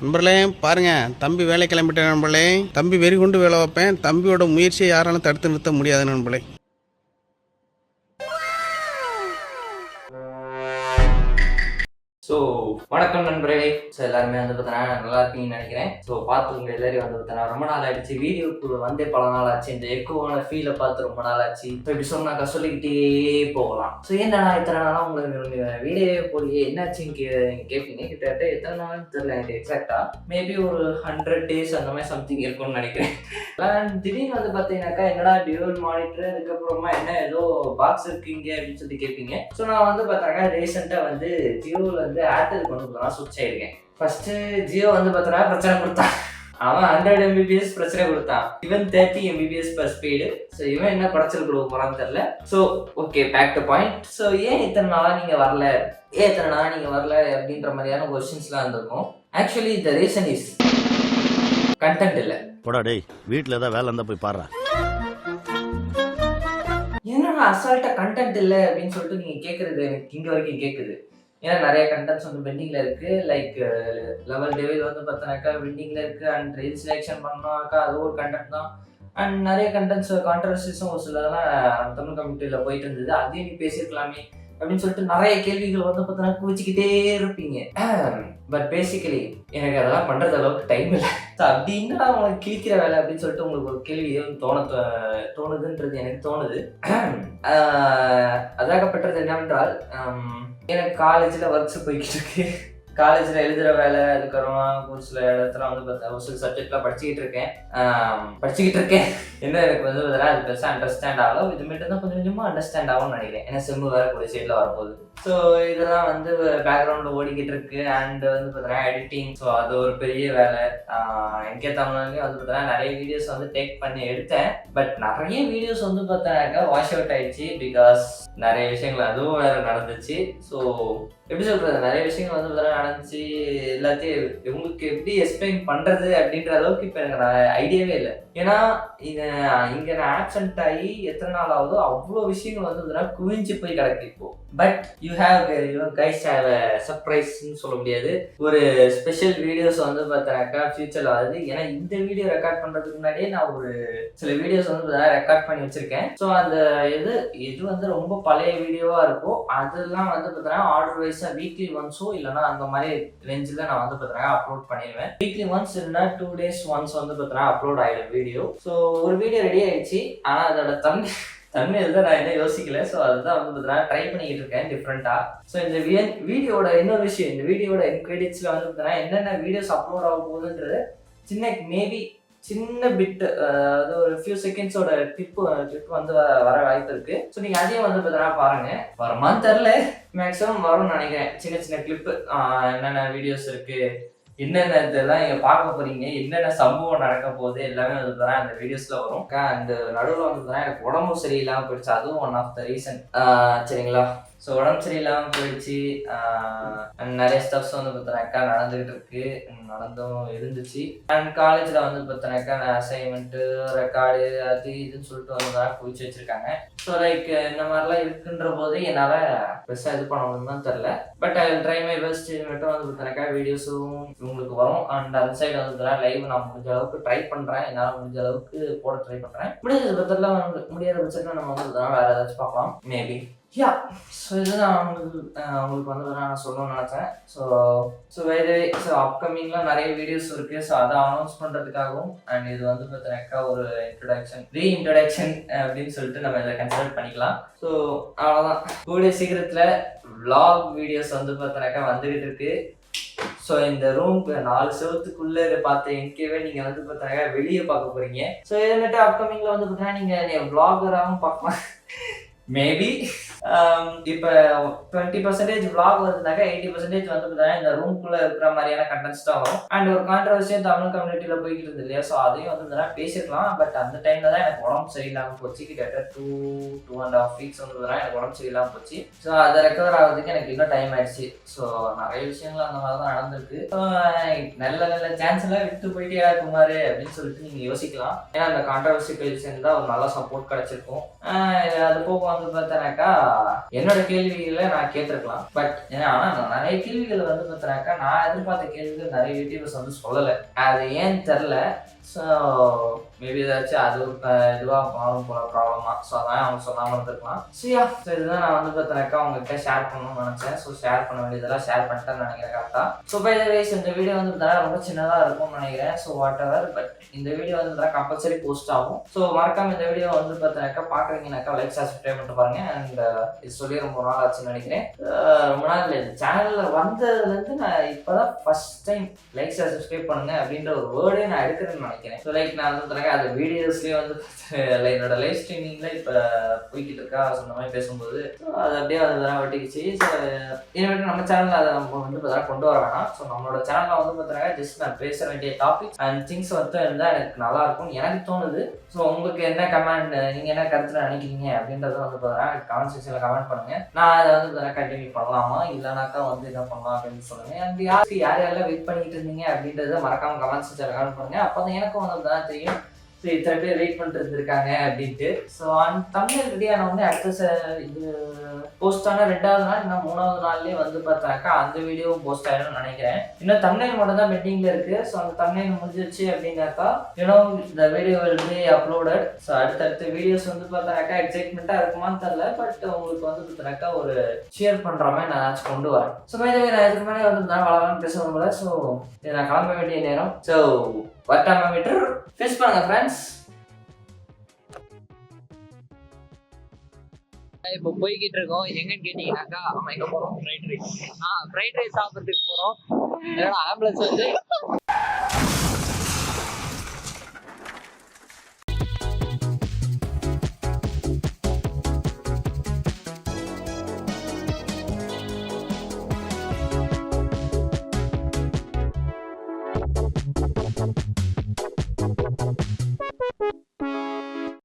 நண்பர்களே பாருங்க, தம்பி வேலை கிளம்பிட்டேன் நண்பர்களே. தம்பி வெறி கொண்டு வேலை வைப்பேன். தம்பியோட முயற்சியை யாராலும் தடுத்து நிறுத்த முடியாது நண்பர்களே. ஸோ வணக்கம் நண்பர்களே. ஸோ எல்லாருமே வந்து பார்த்தீங்கன்னா நல்லா இருப்பீங்கன்னு நினைக்கிறேன். ஸோ பார்த்து உங்கள் எல்லாரையும் வந்து பார்த்தீங்கன்னா ரொம்ப நாள் ஆயிடுச்சு, வீடியோக்குள்ள வந்தே பல நாள் ஆச்சு. இந்த எக்கோவான ஃபீலை பார்த்து ரொம்ப நாள் ஆச்சு. ஸோ இப்படி சொன்னாக்கா சொல்லிக்கிட்டே போகலாம். ஸோ என்னடா இத்தனை நாளாக உங்களுக்கு வீடியோவே போலியே என்னாச்சுன்னு கேட்பீங்க. கிட்டத்தட்ட எத்தனை நாள்னு தெரியல எனக்கு எக்ஸாக்டா. மேபி ஒரு 100 days அந்த மாதிரி சம்திங் இருக்கும்னு நினைக்கிறேன். திடீர்னு வந்து பார்த்தீங்கன்னாக்கா என்னடா டியூவல் மானிட்டர், அதுக்கப்புறமா என்ன ஏதோ பாக்ஸ் இருக்கீங்க அப்படின்னு சொல்லி கேட்பீங்க. ஸோ நான் வந்து பார்த்தாக்கா ரீசெண்டாக வந்து ஜியோவில் வந்து ஏர்டெல் கொண்டு போனால் சுவிட்ச் ஆயிருக்கேன். ஃபர்ஸ்ட் ஜியோ வந்து பார்த்தோன்னா பிரச்சனை கொடுத்தான். அவன் 100 Mbps பிரச்சனை கொடுத்தான். இவன் 30 Mbps பர் ஸ்பீடு. ஸோ இவன் என்ன குறைச்சல் கொடுக்க போறான்னு தெரியல. So okay, back to point. So ஏன் இத்தனை நாளாக நீங்கள் வரல, அப்படின்ற மாதிரியான கொஸ்டின்ஸ்லாம் இருந்திருக்கும். Actually the reason is content இல்லை. போடா டேய், வீட்டில் ஏதாவது வேலை இருந்தால் போய் பாடுறா. என்னன்னா அசால்ட்டாக கண்டென்ட் இல்லை அப்படின்னு சொல்லிட்டு நீங்கள் கேட்குறது எனக்கு இங்கே வரைக்கும் கேட்குது. ஏன்னா நிறைய கண்டென்ட்ஸ் வந்து பெண்டிங்கில் இருக்குது. லைக் லெவல் டெவில் வந்து பார்த்தோன்னாக்கா பெண்டிங்கில் இருக்குது. அண்ட் ரீல் செலெக்ஷன் பண்ணாக்கா அது ஒரு கண்டென்ட் தான். அண்ட் நிறைய கண்டென்ட்ஸ் கான்ட்ரவர்சிஸும் ஒரு சிலதெல்லாம் தமிழ் கம்யூனிட்டியில் போயிட்டு இருந்தது. அதையும் நீ பேசியிருக்கலாமே அப்படின்னு சொல்லிட்டு நிறைய கேள்விகள் வந்து பார்த்தோன்னா குவிச்சிக்கிட்டே இருப்பீங்க. பட் பேசிக்கலி எனக்கு அதெல்லாம் பண்ணுறது அளவுக்கு டைம் இல்லை. ஸோ அப்படின்னா அவங்களுக்கு கிழிக்கிற வேலை அப்படின்னு சொல்லிட்டு உங்களுக்கு ஒரு கேள்வி தோணுதுன்றது எனக்கு தோணுது. அதாகப்பட்டது என்னவென்றால், எனக்கு காலேஜில் ஒர்க்ஸ் போய்கிட்டு இருக்கு. காலேஜில் எழுதுகிற வேலை, அதுக்கப்புறமா ஒரு சில இடத்துல வந்து பார்த்தா ஒரு சில சப்ஜெக்ட்லாம் படிச்சுக்கிட்டு இருக்கேன். என்ன எனக்கு வந்து பார்த்தீங்கன்னா அது பெருசாக அண்டர்ஸ்டாண்ட் ஆகலாம். இது மட்டும் தான் கொஞ்சம் கொஞ்சமாக அண்டர்ஸ்டாண்ட் ஆகும்னு நினைக்கிறேன். ஏன்னா செம்மு வேறு கூட சைடில் வரும்போது. ஸோ இதெல்லாம் வந்து பேக்ரவுண்டில் ஓடிக்கிட்டு இருக்கு. அண்ட் வந்து பார்த்தீங்கன்னா எடிட்டிங், ஸோ அது ஒரு பெரிய வேலை. என்கே தமிழ்லேயும் வந்து பார்த்தீங்கன்னா நிறைய வீடியோஸ் வந்து டேக் பண்ணி எடுத்தேன். பட் நிறைய வீடியோஸ் வந்து பார்த்தாக்கா வாஷ் அவுட் ஆயிடுச்சு. பிகாஸ் நிறைய விஷயங்கள் அதுவும் வேறு நடந்துச்சு. ஸோ எப்படி சொல்கிறது, நிறைய விஷயங்கள் வந்து பார்த்தீங்கன்னா நடந்துச்சு. எல்லாத்தையும் இவங்களுக்கு எப்படி எக்ஸ்பிளைன் பண்ணுறது அப்படின்ற அளவுக்கு இப்போ எனக்கு ஐடியாவே இல்லை. ஏன்னா இங்கே நான் ஆப்சென்ட் ஆகி எத்தனை நாள் ஆகுதோ அவ்வளோ விஷயங்கள் வந்து பார்த்தீங்கன்னா குவிஞ்சு போய் கிடக்கு இப்போ. But you guys have a சர்ப்ரைஸ்ன்னு சொல்ல முடியாது. ஒரு ஸ்பெஷல் வீடியோஸ் வந்து பார்த்தாக்கா ஃபியூச்சரில் வருது. ஏன்னா இந்த வீடியோ ரெக்கார்ட் பண்ணுறதுக்கு முன்னாடியே நான் ஒரு சில வீடியோஸ் வந்து பார்த்தீங்கன்னா ரெக்கார்ட் பண்ணி வச்சுருக்கேன். ஸோ அந்த இது வந்து ரொம்ப பழைய வீடியோவாக இருக்கும். அதெல்லாம் வந்து பார்த்தீங்கன்னா ஆர்டர் வைஸாக வீக்லி ஒன்ஸோ இல்லைனா அந்த மாதிரி ரேஞ்சில் நான் வந்து பார்த்தீங்கன்னா அப்லோட் பண்ணிடுவேன். வீக்லி ஒன்ஸ் இல்லைனா 2 days ஒன்ஸ் வந்து பார்த்தீங்கன்னா அப்லோட் ஆகிடும் வீடியோ. ஸோ ஒரு வீடியோ ரெடி ஆகிடுச்சு. ஆனால் அதோட தன்மையில் தான் நான் என்ன யோசிக்கல. ஸோ அதுதான் வந்து பார்த்தீங்கன்னா ட்ரை பண்ணிக்கிட்டு இருக்கேன் டிஃப்ரெண்ட்டாக. ஸோ இந்த வீடியோட இன்னொரு விஷயம், இந்த வீடியோட கிரெடிட்ஸில் வந்து பார்த்தீங்கன்னா என்னென்ன வீடியோஸ் அப்லோட் ஆக போகுதுன்றது சின்ன பிட், அது ஒரு ஃபியூ செகண்ட்ஸோட கிளிப் வந்து வர வாய்ப்பு இருக்கு. ஸோ நீங்கள் அதையும் வந்து பார்த்தீங்கன்னா பாருங்க. வருமானு தெரில, மேக்ஸிமம் வரும்னு நினைக்கிறேன். சின்ன கிளிப்பு என்னென்ன வீடியோஸ் இருக்கு, என்னென்ன இதெல்லாம் நீங்கள் பார்க்க போறீங்க, என்னென்ன சம்பவம் நடக்க போகுது எல்லாமே வந்து பார்த்தீங்கன்னா அந்த வீடியோஸில் வரும். அந்த நடுவில் வந்து பார்த்தீங்கன்னா எனக்கு உடம்பு சரியில்லாமல் போயிடுச்சு. அதுவும் ஒன் ஆஃப் த ரீசன். சரிங்களா? ஸோ உடம்பு சரியில்லாமல் போயிடுச்சு. நிறைய ஸ்டெப்ஸ் வந்து பார்த்தோன்னாக்கா நடந்தும் இருந்துச்சு. அண்ட் காலேஜில் வந்து பார்த்தோன்னாக்கா அசைன்மெண்ட்டு, ரெக்கார்டு, அது இதுன்னு சொல்லிட்டு வந்து குவிச்சு வச்சுருக்காங்க. ஸோ லைக் இந்த மாதிரிலாம் இருக்குன்ற போது என்னால் பெருசாக இது பண்ணணும்னு தான் தெரில. But I try my best. மட்டும் வந்து பார்த்தோன்னாக்கா வீடியோஸும் உங்களுக்கு வரும். அண்ட் அந்த சைடு வந்து லைவ் நான் முடிஞ்ச அளவுக்கு ட்ரை பண்ணுறேன். என்னால் முடிஞ்ச அளவுக்கு போட ட்ரை பண்ணுறேன். முடியாத பட்சத்தில் நம்ம வந்து வேறு ஏதாச்சும் பார்க்கலாம் மேபி. ஸோ இதுதான் அவங்களுக்கு வந்து நான் சொல்லணும்னு நினச்சேன். ஸோ அப்கமிங்லாம் நிறைய வீடியோஸ் இருக்குது. ஸோ அதை அனௌன்ஸ் பண்ணுறதுக்காகவும் அண்ட் இது வந்து பார்த்தீங்கன்னாக்கா ஒரு ரீஇன்ட்ரடக்ஷன் அப்படின்னு சொல்லிட்டு நம்ம இதை கன்சிடர் பண்ணிக்கலாம். ஸோ அவ்வளோதான். கூடிய சீக்கிரத்தில் vlog வீடியோஸ் வந்து பார்த்தீங்கன்னாக்கா வந்துகிட்டு இருக்கு. ஸோ இந்த ரூம்க்கு 4 செவத்துக்குள்ளே பார்த்த என்கேவே நீங்கள் வந்து பார்த்தீங்கன்னா வெளியே பார்க்க போகிறீங்க. ஸோ இதை மட்டும் அப்கமிங்கில் வந்து பார்த்தீங்கன்னா நீங்கள் vlogger-ஆகவும் பார்க்கலாம். மேபி இப்போ 20% vlog வருதுனாக்கா 80% வந்து பார்த்தீங்கன்னா இந்த ரூம்குள்ளே இருக்கிற மாதிரியான கண்டென்ட்ஸ் தான் வரும். அண்ட் ஒரு கான்ட்ரவர்சியாக தமிழ் கம்யூனிட்டியில் போய்கிட்டு இருந்தது இல்லையா? ஸோ அதையும் வந்து பார்த்தீங்கன்னா பேசியிருக்கலாம். பட் அந்த டைமில் தான் எனக்கு உடம்பு சரியில்லாமல் போச்சு. கிட்டத்தட்ட 2.5 weeks வந்து பார்த்தீங்கன்னா எனக்கு உடம்பு சரியில்லாமல் போச்சு. ஸோ அதை ரெக்கவர் ஆகிறதுக்கு எனக்கு இன்னும் டைம் ஆயிடுச்சு. ஸோ நிறைய விஷயங்கள் அந்த மாதிரி தான் நடந்திருக்கு. நல்ல சான்ஸ் எல்லாம் விட்டு போயிட்டே இருக்குமாரு அப்படின்னு சொல்லிட்டு நீங்கள் யோசிக்கலாம். ஏன்னா அந்த கான்ட்ரவர்சி பேஜ் சேர்ந்தால் ஒரு நல்ல சப்போர்ட் கிடச்சிருக்கும். அது போக வந்து பார்த்தோன்னாக்கா என்னோட கேள்விகளை நான் கேட்டிருக்கலாம். பட் ஆனால் நான் நிறைய கேள்விகள் வந்து பார்த்தீங்கன்னாக்கா நான் எதிர்பார்த்த கேள்விகள் நிறைய யூடியூபர்ஸ் வந்து சொல்லலை. அது ஏன்னு தெரில. ஸோ மேபி ஏதாச்சும் அது இதுவாக மாறும் போல ப்ராப்ளமா. ஸோ அதான் அவங்க சொல்லாமல் இருந்திருக்கலாம். ஸோ இதுதான் நான் வந்து பார்த்தீங்கன்னாக்கா உங்கள்கிட்ட ஷேர் பண்ணணும்னு நினச்சேன். ஸோ ஷேர் பண்ண வேண்டியதெல்லாம் ஷேர் பண்ணிட்டேன்னு நினைக்கிறேன் கரெக்டாக. ஸோ பை த வேஸ் இந்த வீடியோ வந்து பார்த்தீங்கன்னா ரொம்ப சின்னதாக இருக்கும்னு நினைக்கிறேன். ஸோ வாட் எவர், பட் இந்த வீடியோ வந்து பார்த்தீங்கன்னா கம்பல்சரி போஸ்ட் ஆகும். ஸோ மறக்காம இந்த வீடியோ வந்து பார்த்தீங்கன்னாக்கா பார்க்குறீங்கன்னாக்கா லைக் சப்ஸ்கிரைப் பண்ணிட்டு பாருங்க. அண்ட் இது சொல்லி ரொம்ப நாள் ஆச்சுன்னு நினைக்கிறேன். ரொம்ப நாள் இல்லை, சேனலில் வந்ததுலேருந்து நான் இப்போ தான் ஃபர்ஸ்ட் டைம் லைக் சப்ஸ்கிரைப் பண்ணுங்க அப்படின்ற ஒரு வேர்டே நான் எடுக்கிறேன்னு நினைக்கிறேன். ஸோ லைக் நான் வந்து அது வீடியோஸ்லேயே வந்து என்னோட லைவ் ஸ்ட்ரீமிங்கில் இப்போ போய்கிட்டு இருக்கா சொன்ன மாதிரி பேசும்போது அது அப்படியே வந்து வெட்டிக்கிச்சு. ஸோ இனிமேட்டு நம்ம சேனலில் அதை நம்ம வந்து பார்த்தா கொண்டு வர வேணாம். ஸோ நம்மளோட சேனலில் வந்து பார்த்தீங்கன்னா ஜஸ்ட் நான் பேச வேண்டிய டாபிக்ஸ் அண்ட் திங்ஸ் வந்து இருந்தால் எனக்கு நல்லா இருக்கும்னு எனக்கு தோணுது. ஸோ உங்களுக்கு என்ன கமெண்ட், நீங்கள் என்ன கருத்தில் நினைக்கிறீங்க அப்படின்றத வந்து பார்த்தீங்கன்னா கமெண்ட் செக்ஷனில் கமெண்ட் பண்ணுங்கள். நான் அதை வந்து பார்த்தீங்கன்னா கண்டினியூ பண்ணலாமா இல்லைனாக்கா வந்து என்ன பண்ணலாம் அப்படின்னு சொல்லுங்கள். அண்ட் யாரெல்லாம் வெயிட் பண்ணிட்டு இருந்தீங்க அப்படின்றத மறக்காமல் கமெண்ட் செக்ஷனில் கமெண்ட் பண்ணுங்கள். அப்போ தான் எனக்கும் வந்து தான் தெரியும் ஸோ இத்தனை பேர் வெயிட் பண்ணிட்டு இருக்காங்க அப்படின்ட்டு. ஸோ அந்த தமிழ் ரெடியான உடனே அடுத்த இது போஸ்டான 2வது நாள் இன்னும் 3வது நாள்லேயே வந்து பார்த்தாக்கா அந்த வீடியோவும் போஸ்ட் ஆகிடும்னு நினைக்கிறேன். இன்னும் தமிழ் மட்டும் தான் பெண்டிங்கில் இருக்குது. ஸோ அந்த தமிழ் முடிஞ்சிருச்சு அப்படின்னாக்கா இந்த வீடியோ வந்து அப்லோடட். ஸோ அடுத்தடுத்த வீடியோஸ் வந்து பார்த்தாக்கா எக்ஸைட்மெண்ட்டாக இருக்குமான்னு தெரில. பட் உங்களுக்கு வந்து பார்த்தாக்கா ஒரு ஷேர் பண்ணுற மாதிரி நான் ஏதாச்சும் கொண்டு வரேன். ஸோ மாதிரி நான் இதுக்கு முன்னாடி வந்து நான் வளரலான்னு பேச முடியல. ஸோ இதை நான் கிளம்ப வேண்டிய நேரம். ஸோ வட்டாம மீட்டர் ஃபேஸ் பண்ணுங்க ஃப்ரெண்ட்ஸ். இப்போ போய்கிட்டு இருக்கோம். எங்கன்னு கேட்டீங்கன்னாக்கா நம்ம எங்க போறோம்? Fried rice. ஃப்ரைட் ரைஸ் சாப்பிட்றதுக்கு போறோம். ஆம்புலன்ஸ் வந்து